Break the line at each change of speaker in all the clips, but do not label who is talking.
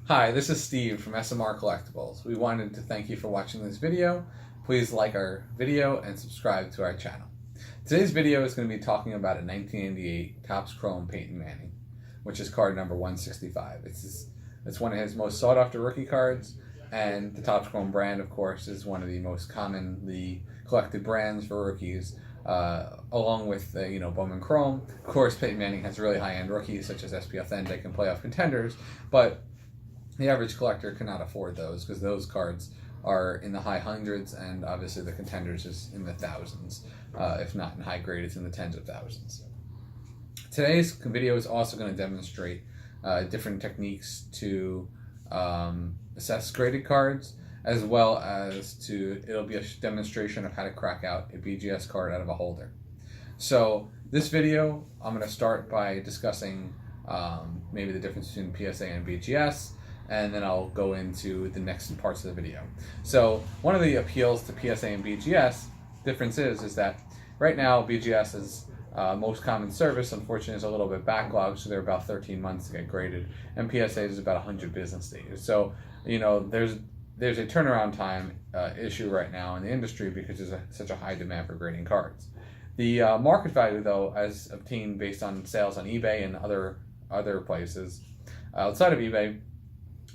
Hi, this is Steve from SMR Collectibles. We wanted to thank you for watching this video. Please like our video and subscribe to our channel. Today's video is going to be talking about a 1988 Topps Chrome Peyton Manning, which is card number 165. It's one of his most sought after rookie cards, and the Topps Chrome brand, of course, is one of the most commonly collected brands for rookies, along with Bowman Chrome. Of course, Peyton Manning has really high-end rookies such as SP Authentic and playoff contenders, but the average collector cannot afford those because those cards are in the high hundreds, and obviously the contenders is in the thousands. If not in high grade, it's in the tens of thousands. Today's video is also going to demonstrate different techniques to assess graded cards, as well as it'll be a demonstration of how to crack out a BGS card out of a holder. So this video, I'm going to start by discussing maybe the difference between PSA and BGS, and then I'll go into the next parts of the video. So one of the appeals to PSA and BGS difference is that right now BGS's most common service, unfortunately, is a little bit backlogged, so they're about 13 months to get graded, and PSA is about 100 business days. So there's a turnaround time issue right now in the industry because there's such a high demand for grading cards. The market value, though, as obtained based on sales on eBay and other places outside of eBay,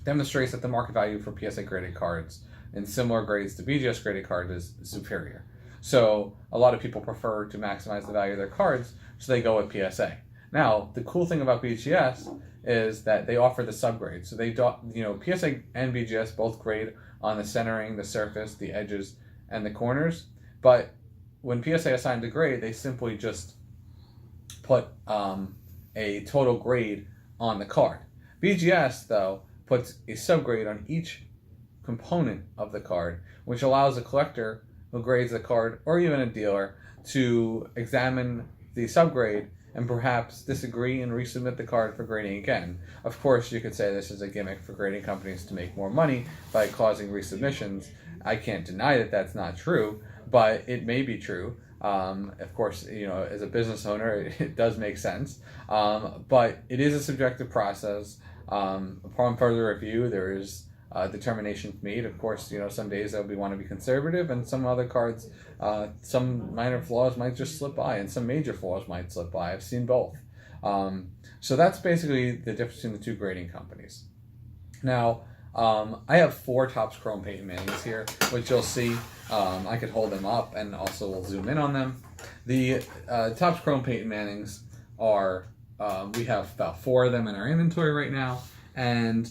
demonstrates that the market value for PSA graded cards in similar grades to BGS graded cards is superior. So a lot of people prefer to maximize the value of their cards, so they go with PSA. Now, the cool thing about BGS is that they offer the subgrade. So they PSA and BGS both grade on the centering, the surface, the edges, and the corners. But when PSA assigned a grade, they simply just put a total grade on the card. BGS, though, puts a subgrade on each component of the card, which allows a collector who grades the card, or even a dealer, to examine the subgrade and perhaps disagree and resubmit the card for grading again. Of course, you could say this is a gimmick for grading companies to make more money by causing resubmissions. I can't deny that that's not true, but it may be true. Of course, as a business owner, it does make sense, but it is a subjective process. Upon further review, there is determination made. Of course, some days they'll want to be conservative, and some other cards, some minor flaws might just slip by, and some major flaws might slip by. I've seen both. So that's basically the difference between the two grading companies. Now, I have 4 Topps Chrome Peyton Mannings here, which you'll see. I could hold them up, and also we'll zoom in on them. The Topps Chrome Peyton Mannings are, we have about 4 of them in our inventory right now, and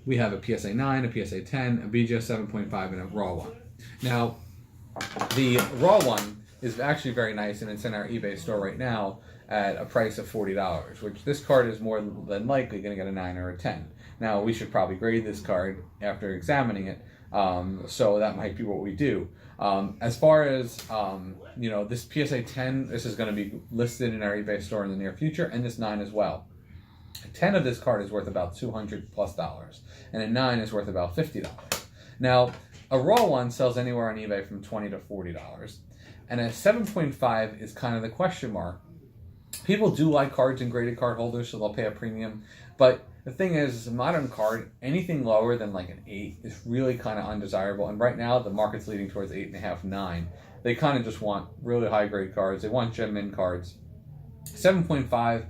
we have a PSA 9, a PSA 10, a BGS 7.5, and a raw one. Now, the raw one is actually very nice, and it's in our eBay store right now at a price of $40, which this card is more than likely going to get a 9 or a 10. Now, we should probably grade this card after examining it, so that might be what we do. As far as, this PSA 10, this is going to be listed in our eBay store in the near future, and this 9 as well. A 10 of this card is worth about $200+, and a 9 is worth about $50. Now, a raw one sells anywhere on eBay from $20 to $40, and a 7.5 is kind of the question mark. People do like cards and graded card holders, so they'll pay a premium, but the thing is, a modern card, anything lower than like an 8 is really kind of undesirable, and right now the market's leading towards 8.5, 9. They kind of just want really high grade cards. They want gem min cards. 7.5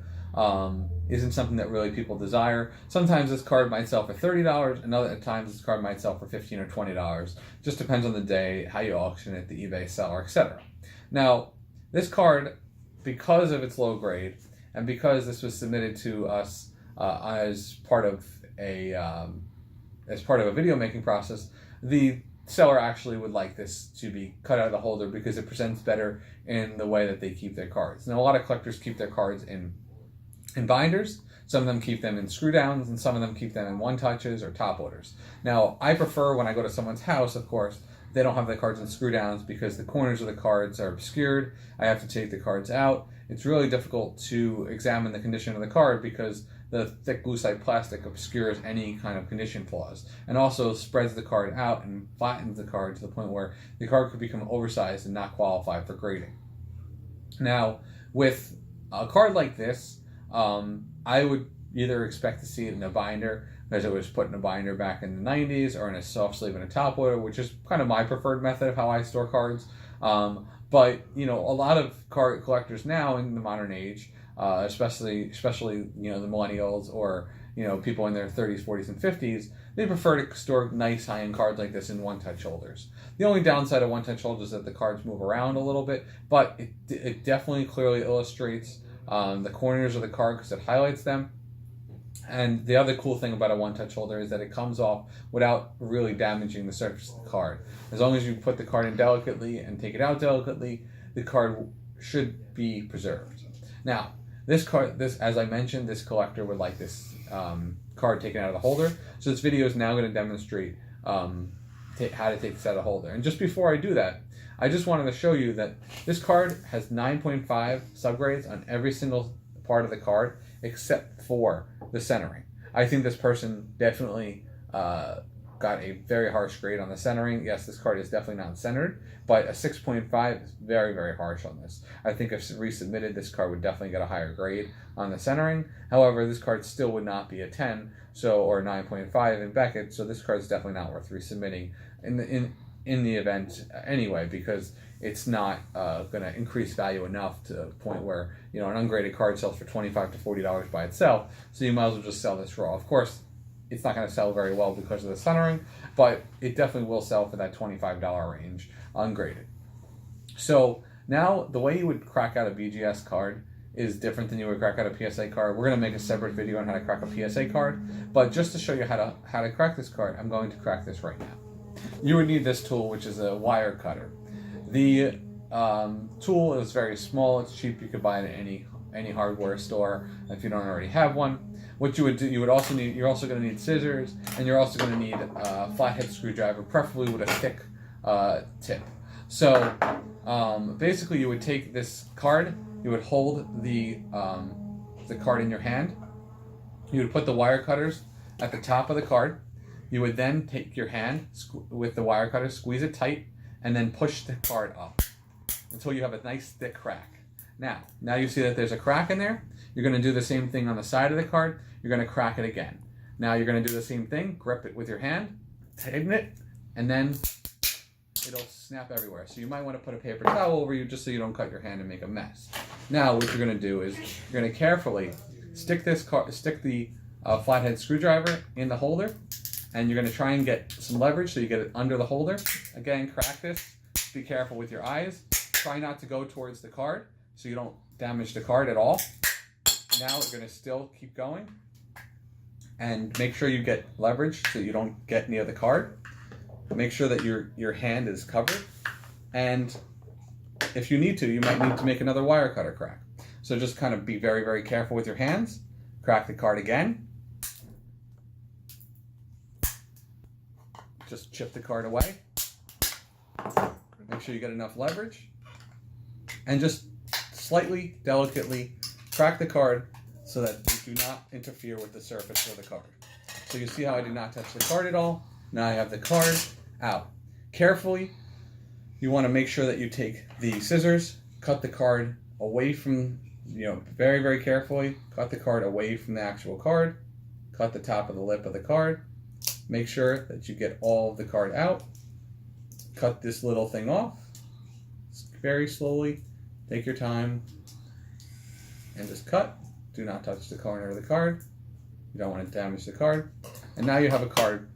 isn't something that really people desire. Sometimes this card might sell for $30, and other times this card might sell for $15 or $20. Just depends on the day, how you auction it, the eBay seller, etc. Now, this card, because of its low grade, and because this was submitted to us as part of a video making process, the seller actually would like this to be cut out of the holder because it presents better in the way that they keep their cards. Now, a lot of collectors keep their cards in binders. Some of them keep them in screw downs, and some of them keep them in one touches or top loaders. Now, I prefer when I go to someone's house, of course, they don't have the cards in screw downs because the corners of the cards are obscured. I have to take the cards out. It's really difficult to examine the condition of the card because the thick lucite plastic obscures any kind of condition flaws, and also spreads the card out and flattens the card to the point where the card could become oversized and not qualify for grading. Now, with a card like this, I would either expect to see it in a binder as it was put in a binder back in the 90s, or in a soft sleeve in a top loader, which is kind of my preferred method of how I store cards. But a lot of card collectors now in the modern age, especially the millennials, or people in their 30s, 40s, and 50s, they prefer to store nice high-end cards like this in one-touch holders. The only downside of one-touch holders is that the cards move around a little bit, but it definitely clearly illustrates the corners of the card because it highlights them. And the other cool thing about a one-touch holder is that it comes off without really damaging the surface of the card. As long as you put the card in delicately and take it out delicately, the card should be preserved. Now, this card, as I mentioned, this collector would like this card taken out of the holder. So this video is now going to demonstrate how to take this out of the holder. And just before I do that, I just wanted to show you that this card has 9.5 subgrades on every single part of the card except for the centering. I think this person definitely got a very harsh grade on the centering. Yes, this card is definitely not centered, but a 6.5 is very, very harsh on this. I think if resubmitted, this card would definitely get a higher grade on the centering. However, this card still would not be a 10, or 9.5 in Beckett, so this card is definitely not worth resubmitting in the event anyway, because it's not going to increase value enough to the point where an ungraded card sells for $25 to $40 by itself. So you might as well just sell this raw. Of course, it's not going to sell very well because of the centering, but it definitely will sell for that $25 range ungraded. So now the way you would crack out a BGS card is different than you would crack out a PSA card. We're going to make a separate video on how to crack a PSA card, but just to show you how to crack this card, I'm going to crack this right now. You would need this tool, which is a wire cutter. The tool is very small. It's cheap. You could buy it at any hardware store if you don't already have one. What you would do, you're also going to need scissors, and you're also going to need a flathead screwdriver, preferably with a thick tip. So basically, you would take this card. You would hold the card in your hand. You would put the wire cutters at the top of the card. You would then take your hand with the wire cutter, squeeze it tight, and then push the card up until you have a nice thick crack. Now you see that there's a crack in there. You're going to do the same thing on the side of the card. You're going to crack it again. Now you're going to do the same thing. Grip it with your hand, tighten it, and then it'll snap everywhere. So you might want to put a paper towel over you just so you don't cut your hand and make a mess. Now what you're going to do is you're going to carefully stick the flathead screwdriver in the holder, and you're going to try and get some leverage so you get it under the holder. Again, crack this. Be careful with your eyes. Try not to go towards the card so you don't damage the card at all. Now we're going to still keep going. And make sure you get leverage so you don't get near the card. Make sure that your hand is covered. And if you need to, you might need to make another wire cutter crack. So just kind of be very, very careful with your hands. Crack the card again. Just chip the card away. Make sure you get enough leverage. And just slightly, delicately crack the card so that you do not interfere with the surface of the card. So you see how I did not touch the card at all. Now I have the card out. Carefully, you want to make sure that you take the scissors, cut the card away from, very, very carefully, cut the card away from the actual card, cut the top of the lip of the card. Make sure that you get all of the card out. Cut this little thing off. Very slowly. Take your time. And just cut. Do not touch the corner of the card. You don't want to damage the card. And now you have a card.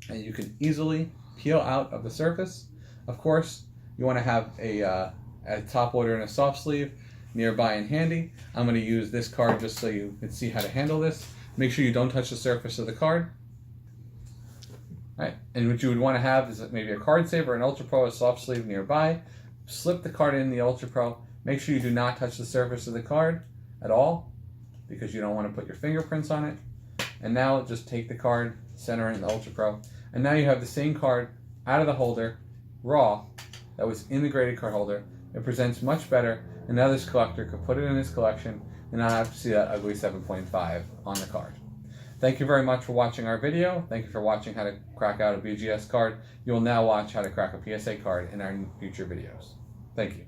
And you can easily peel out of the surface. Of course, you want to have a top loader and a soft sleeve nearby and handy. I'm going to use this card just so you can see how to handle this. Make sure you don't touch the surface of the card. Right. And what you would want to have is maybe a card saver, an Ultra Pro, a soft sleeve nearby. Slip the card in the Ultra Pro. Make sure you do not touch the surface of the card at all because you don't want to put your fingerprints on it. And now just take the card, center it in the Ultra Pro. And now you have the same card out of the holder, raw, that was in the graded card holder. It presents much better, and now this collector could put it in his collection and not have to see that ugly 7.5 on the card. Thank you very much for watching our video. Thank you for watching how to crack out a BGS card. You will now watch how to crack a PSA card in our future videos. Thank you.